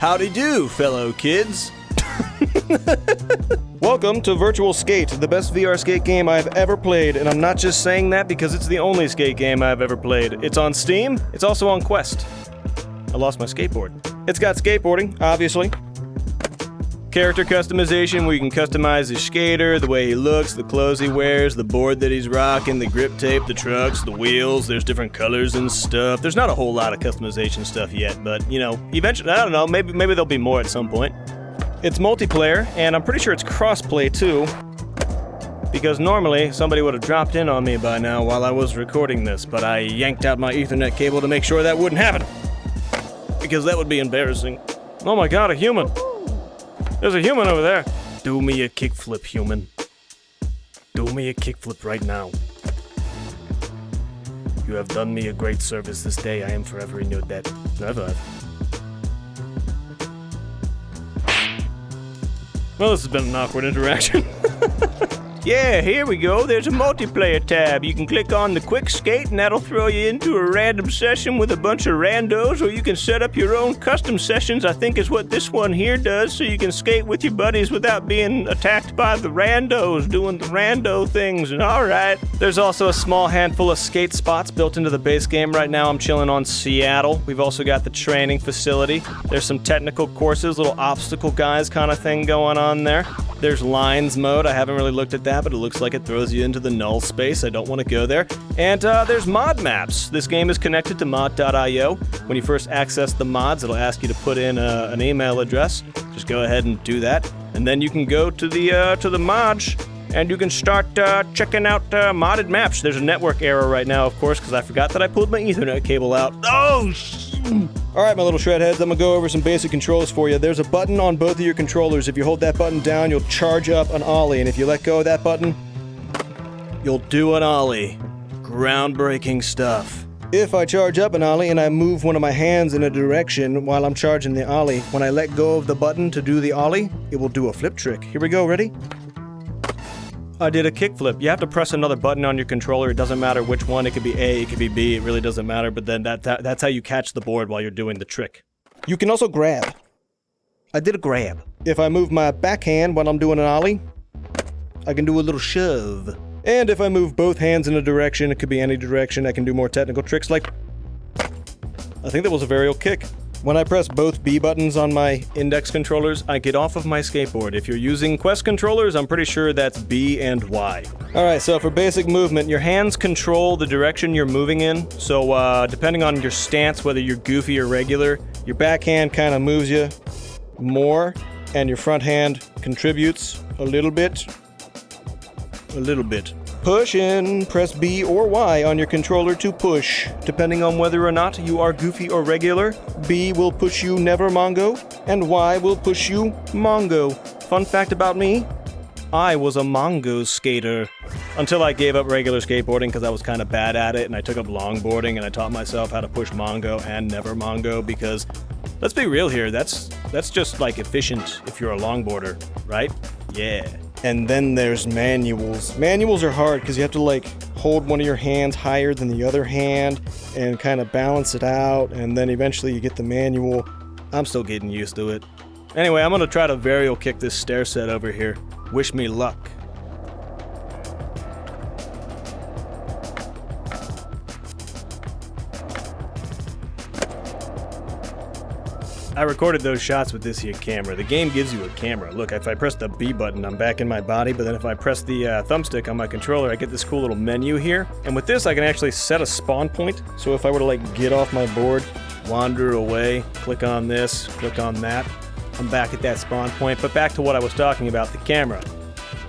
Howdy do, fellow kids. Welcome to Virtual Skate, the best VR skate game I've ever played, and I'm not just saying that because it's the only skate game I've ever played. It's on Steam, it's also on Quest. I lost my skateboard. It's got skateboarding, obviously. Character customization, where you can customize his skater, the way he looks, the clothes he wears, the board that he's rocking, the grip tape, the trucks, the wheels, there's different colors and stuff. There's not a whole lot of customization stuff yet, but, you know, eventually, I don't know, maybe there'll be more at some point. It's multiplayer, and I'm pretty sure it's crossplay too, because normally somebody would have dropped in on me by now while I was recording this, but I yanked out my Ethernet cable to make sure that wouldn't happen, because that would be embarrassing. Oh my god, a human! There's a human over there! Do me a kickflip, human. Do me a kickflip right now. You have done me a great service this day. I am forever in your debt. Never. Well, this has been an awkward interaction. Yeah, here we go. There's a multiplayer tab. You can click on the quick skate and that'll throw you into a random session with a bunch of randos, or you can set up your own custom sessions, I think is what this one here does, so you can skate with your buddies without being attacked by the randos doing the rando things, and alright. There's also a small handful of skate spots built into the base game. Right now I'm chilling on Seattle. We've also got the training facility. There's some technical courses, little obstacle guys kind of thing going on there. There's lines mode. I haven't really looked at that, but it looks like it throws you into the null space. I don't want to go there. And there's mod maps. This game is connected to mod.io. When you first access the mods, it'll ask you to put in an email address. Just go ahead and do that. And then you can go to the mods, and you can start checking out modded maps. There's a network error right now, of course, because I forgot that I pulled my Ethernet cable out. Oh, Alright, my little shredheads, I'm gonna go over some basic controls for you. There's a button on both of your controllers. If you hold that button down, you'll charge up an ollie, and if you let go of that button, you'll do an ollie. Groundbreaking stuff. If I charge up an ollie and I move one of my hands in a direction while I'm charging the ollie, when I let go of the button to do the ollie, it will do a flip trick. Here we go, ready? I did a kickflip. You have to press another button on your controller. It doesn't matter which one. It could be A, it could be B. It really doesn't matter, but then that's how you catch the board while you're doing the trick. You can also grab. I did a grab. If I move my backhand while I'm doing an ollie, I can do a little shove. And if I move both hands in a direction, it could be any direction, I can do more technical tricks like... I think that was a varial kick. When I press both B buttons on my index controllers, I get off of my skateboard. If you're using Quest controllers, I'm pretty sure that's B and Y. Alright, so for basic movement, your hands control the direction you're moving in. So depending on your stance, whether you're goofy or regular, your backhand kind of moves you more, and your front hand contributes a little bit. A little bit. Push in, press B or Y on your controller to push. Depending on whether or not you are goofy or regular, B will push you never Mongo, and Y will push you Mongo. Fun fact about me, I was a Mongo skater. Until I gave up regular skateboarding because I was kind of bad at it, and I took up longboarding, and I taught myself how to push Mongo and never Mongo, because, let's be real here, that's just like efficient if you're a longboarder, right? Yeah. And then there's manuals. Manuals are hard because you have to like hold one of your hands higher than the other hand and kind of balance it out, and then eventually you get the manual. I'm still getting used to it. Anyway, I'm gonna try to varial kick this stair set over here. Wish me luck. I recorded those shots with this here camera. The game gives you a camera. Look, if I press the B button, I'm back in my body, but then if I press the thumbstick on my controller, I get this cool little menu here. And with this, I can actually set a spawn point. So if I were to like get off my board, wander away, click on this, click on that, I'm back at that spawn point. But back to what I was talking about, the camera.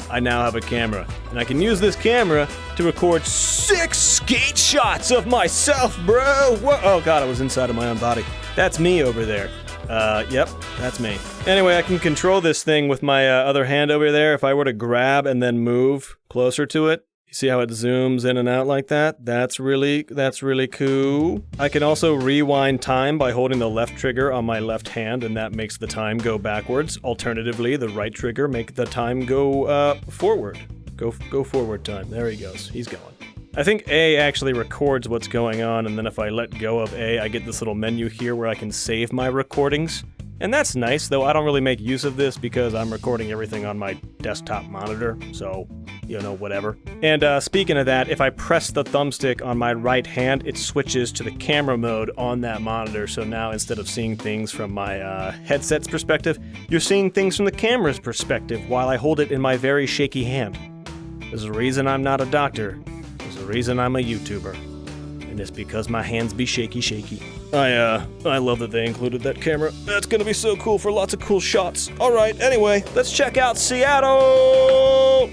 I now have a camera, and I can use this camera to record 6 skate shots of myself, bro! Whoa. Oh god, I was inside of my own body. That's me over there. Yep, that's me. Anyway, I can control this thing with my other hand over there. If I were to grab and then move closer to it, you see how it zooms in and out like that? That's really cool. I can also rewind time by holding the left trigger on my left hand, and that makes the time go backwards. Alternatively, the right trigger make the time go forward. Go forward time. There he goes. He's going. I think A actually records what's going on, and then if I let go of A, I get this little menu here where I can save my recordings. And that's nice, though I don't really make use of this because I'm recording everything on my desktop monitor, so, you know, whatever. And speaking of that, if I press the thumbstick on my right hand, it switches to the camera mode on that monitor, so now instead of seeing things from my headset's perspective, you're seeing things from the camera's perspective while I hold it in my very shaky hand. There's a reason I'm not a doctor. There's a reason I'm a YouTuber. And it's because my hands be shaky. I love that they included that camera. That's gonna be so cool for lots of cool shots. Alright, anyway, let's check out Seattle!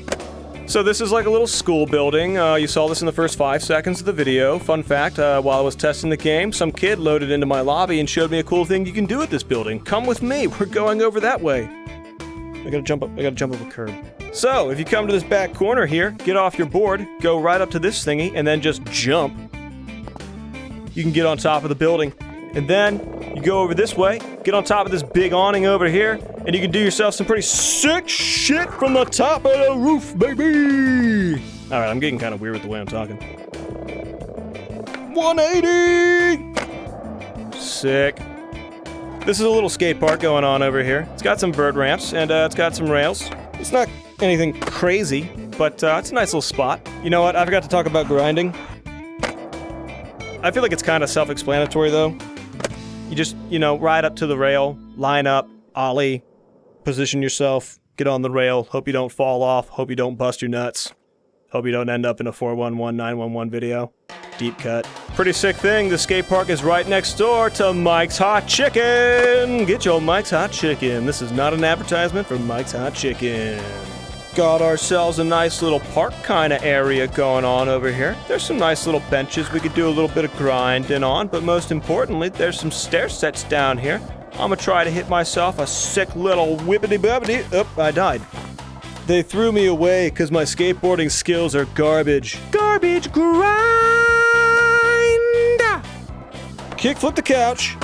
So this is like a little school building. You saw this in the first 5 seconds of the video. Fun fact, while I was testing the game, some kid loaded into my lobby and showed me a cool thing you can do at this building. Come with me, we're going over that way. I gotta jump up a curb. So, if you come to this back corner here, get off your board, go right up to this thingy, and then just jump. You can get on top of the building. And then, you go over this way, get on top of this big awning over here, and you can do yourself some pretty sick shit from the top of the roof, baby! Alright, I'm getting kind of weird with the way I'm talking. 180! Sick. This is a little skate park going on over here. It's got some vert ramps, and it's got some rails. It's not anything crazy, but it's a nice little spot. You know what? I forgot to talk about grinding. I feel like it's kind of self-explanatory, though. You just, you know, ride up to the rail, line up, ollie, position yourself, get on the rail, hope you don't fall off, hope you don't bust your nuts, hope you don't end up in a 411 911 video. Deep cut. Pretty sick thing, the skate park is right next door to Mike's Hot Chicken! Get your Mike's Hot Chicken. This is not an advertisement for Mike's Hot Chicken. Got ourselves a nice little park kind of area going on over here. There's some nice little benches we could do a little bit of grinding on, but most importantly, there's some stair sets down here. I'm gonna try to hit myself a sick little whippity-boppity. Oop, I died. They threw me away because my skateboarding skills are garbage. Garbage grind! Kickflip the couch.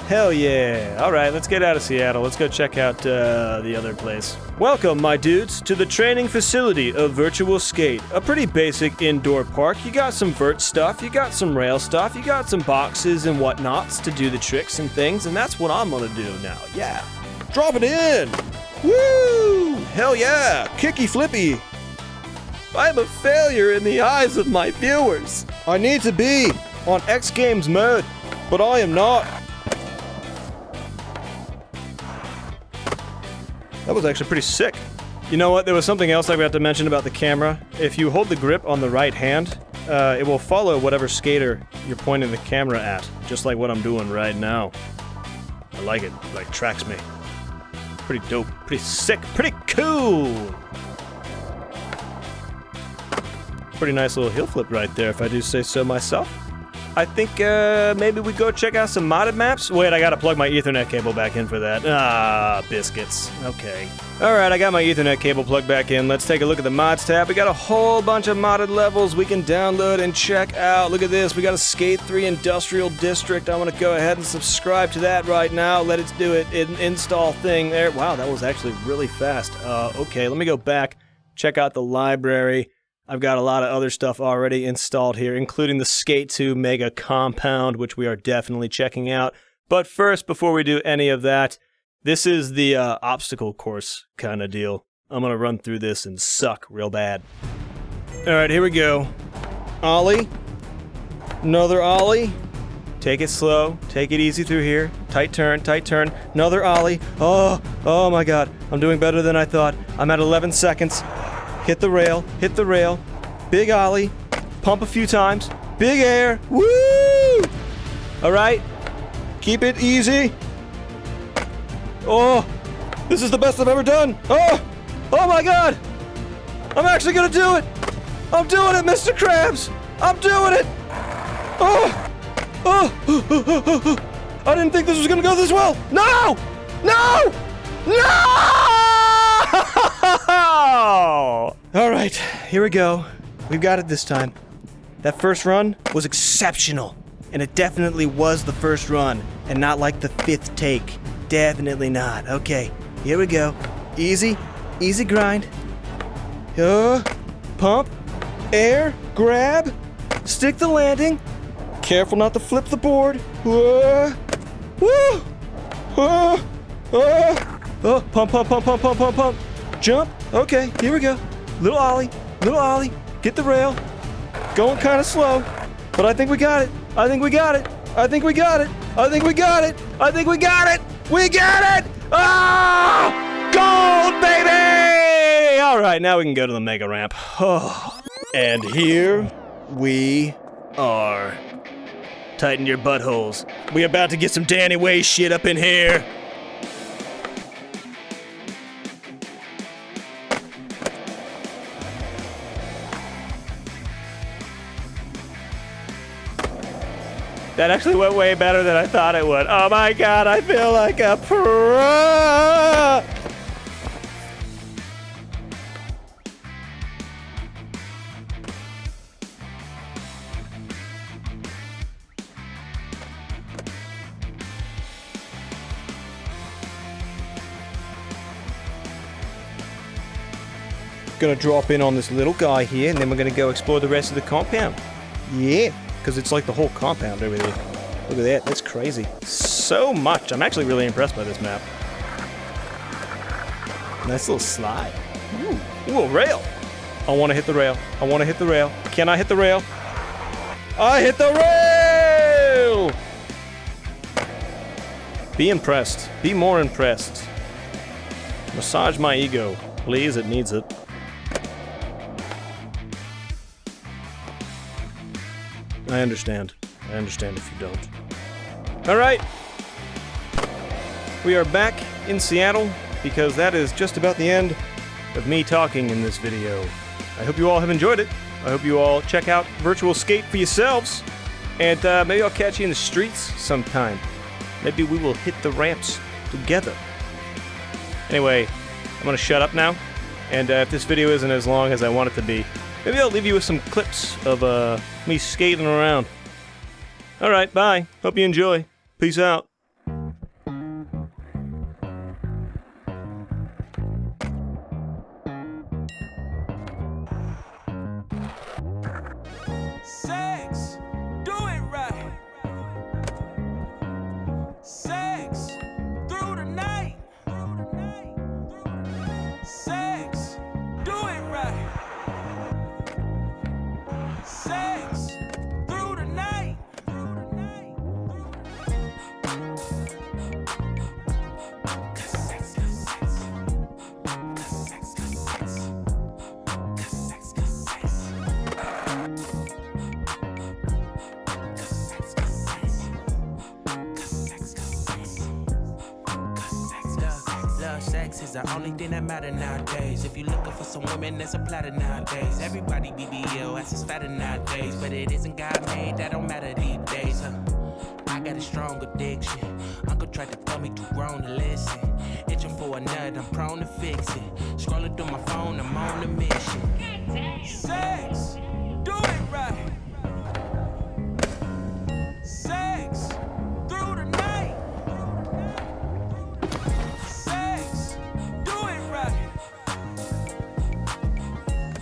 Hell yeah. Alright, let's get out of Seattle. Let's go check out the other place. Welcome, my dudes, to the training facility of Virtual Skate. A pretty basic indoor park. You got some vert stuff, you got some rail stuff, you got some boxes and whatnots to do the tricks and things, and that's what I'm gonna do now. Yeah. Drop it in! Woo! Hell yeah! Kicky flippy! I'm a failure in the eyes of my viewers. I need to be on X Games mode, but I am not. That was actually pretty sick. You know what? There was something else I forgot to mention about the camera. If you hold the grip on the right hand, it will follow whatever skater you're pointing the camera at, just like what I'm doing right now. I like it. It like tracks me. Pretty dope. Pretty sick. Pretty cool! Pretty nice little heel flip right there, if I do say so myself. I think maybe we go check out some modded maps. Wait, I gotta plug my Ethernet cable back in for that. Ah, biscuits. Okay. Alright, I got my Ethernet cable plugged back in. Let's take a look at the mods tab. We got a whole bunch of modded levels we can download and check out. Look at this. We got a Skate 3 Industrial District. I want to go ahead and subscribe to that right now. Let it do it. Install thing there. Wow, that was actually really fast. Okay, let me go back. Check out the library. I've got a lot of other stuff already installed here, including the Skate 2 Mega Compound, which we are definitely checking out. But first, before we do any of that, this is the obstacle course kind of deal. I'm going to run through this and suck real bad. Alright, here we go. Ollie. Another ollie. Take it slow. Take it easy through here. Tight turn, tight turn. Another ollie. Oh my god. I'm doing better than I thought. I'm at 11 seconds. Hit the rail, hit the rail. Big ollie. Pump a few times. Big air. Woo! Alright. Keep it easy. Oh! This is the best I've ever done! Oh! Oh my god! I'm actually gonna do it! I'm doing it, Mr. Krabs! I'm doing it! Oh! Oh! I didn't think this was gonna go this well! No! No! No! Alright, here we go. We've got it this time. That first run was exceptional. And it definitely was the first run, and not like the 5th take. Definitely not. Okay, here we go. Easy, easy grind. Pump, air, grab, stick the landing. Careful not to flip the board. Woo! Pump, pump, pump, pump, pump, pump, pump. Jump. Okay, here we go. Little ollie, little ollie. Get the rail. Going kind of slow, but I think we got it. I think we got it. I think we got it. I think we got it. I think we got it. We got it. Ah! Gold, baby! All right, now we can go to the mega ramp. Oh. And here we are. Tighten your buttholes. We about to get some Danny Way shit up in here. That actually went way better than I thought it would. Oh my God, I feel like a pro! Gonna drop in on this little guy here, and then we're gonna go explore the rest of the compound. Yeah. Because it's like the whole compound over there. Look at that, that's crazy. So much. I'm actually really impressed by this map. Nice little slide. Ooh, a rail. I want to hit the rail. I want to hit the rail. Can I hit the rail? I hit the rail! Be impressed. Be more impressed. Massage my ego. Please, it needs it. I understand. I understand if you don't. Alright. We are back in Seattle because that is just about the end of me talking in this video. I hope you all have enjoyed it. I hope you all check out Virtual Skate for yourselves. And maybe I'll catch you in the streets sometime. Maybe we will hit the ramps together. Anyway, I'm gonna shut up now. And if this video isn't as long as I want it to be, maybe I'll leave you with some clips of me skating around. Alright, bye. Hope you enjoy. Peace out. Sex, do it right. Sex, through the night. Sex, do it right. Sex, through the night. Sex is the only thing that matter nowadays. If you looking for some women, there's a platter nowadays. Everybody BBL, ass is fatter nowadays. But it isn't God made, that don't matter these days, huh? I got a strong addiction. Uncle tried to tell me too grown to listen. Itching for a nut, I'm prone to fix it. Scrolling through my phone, I'm on a mission. Sex, do it right. Sex, through the night. Sex, do it right.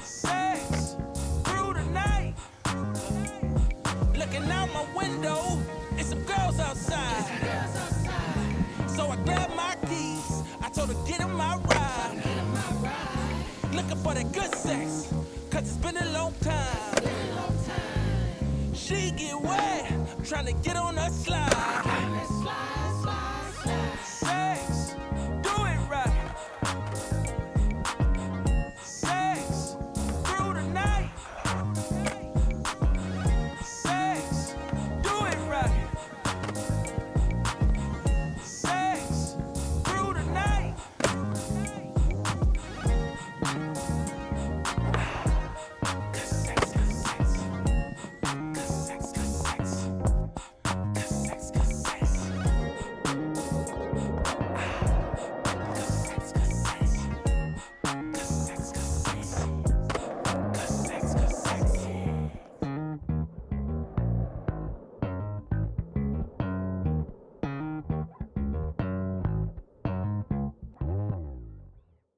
Sex, through the night. Looking out my window, it's some girls outside. So I grabbed my keys, I told her get in my ride. Looking for that good sex, cause it's been a long time. She get wet, trying to get on her slide.